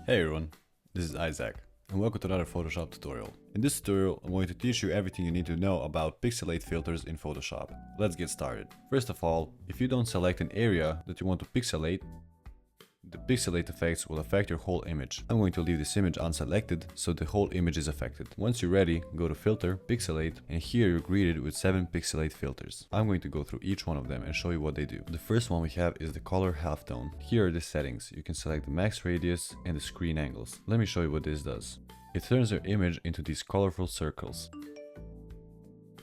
Hey everyone, this is Isaac, and welcome to another Photoshop tutorial. In this tutorial, I'm going to teach you everything you need to know about Pixelate filters in Photoshop. Let's get started. First of all, if you don't select an area that you want to pixelate, the pixelate effects will affect your whole image. I'm going to leave this image unselected, so the whole image is affected. Once you're ready, go to Filter, Pixelate, and here you're greeted with 7 Pixelate filters. I'm going to go through each one of them and show you what they do. The first one we have is the color halftone. Here are the settings. You can select the max radius and the screen angles. Let me show you what this does. It turns your image into these colorful circles.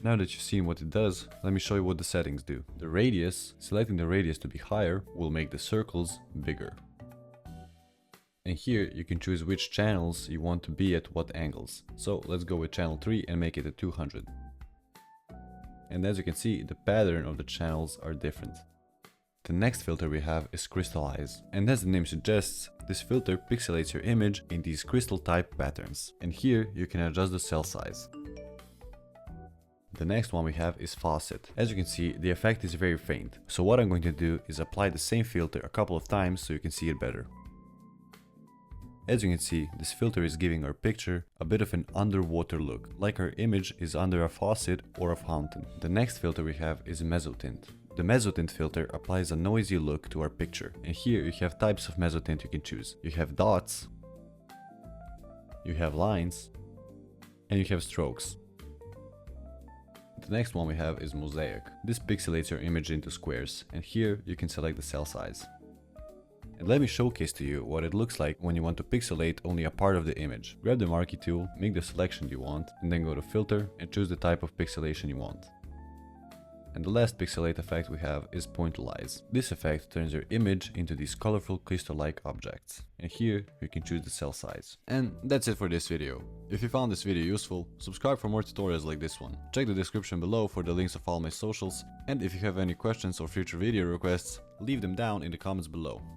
Now that you've seen what it does, let me show you what the settings do. The radius, selecting the radius to be higher, will make the circles bigger. And here you can choose which channels you want to be at what angles. So let's go with channel 3 and make it at 200. And as you can see, the pattern of the channels are different. The next filter we have is Crystallize. And as the name suggests, this filter pixelates your image in these crystal type patterns. And here you can adjust the cell size. The next one we have is Faucet. As you can see, the effect is very faint. So what I'm going to do is apply the same filter a couple of times so you can see it better. As you can see, this filter is giving our picture a bit of an underwater look, like our image is under a faucet or a fountain. The next filter we have is Mezzotint. The Mezzotint filter applies a noisy look to our picture, and here you have types of Mezzotint you can choose. You have dots, you have lines, and you have strokes. The next one we have is Mosaic. This pixelates your image into squares, and here you can select the cell size. And let me showcase to you what it looks like when you want to pixelate only a part of the image. Grab the marquee tool, make the selection you want, and then go to Filter and choose the type of pixelation you want. And the last pixelate effect we have is Pointillize. This effect turns your image into these colorful crystal-like objects. And here you can choose the cell size. And that's it for this video. If you found this video useful, subscribe for more tutorials like this one. Check the description below for the links of all my socials. And if you have any questions or future video requests, leave them down in the comments below.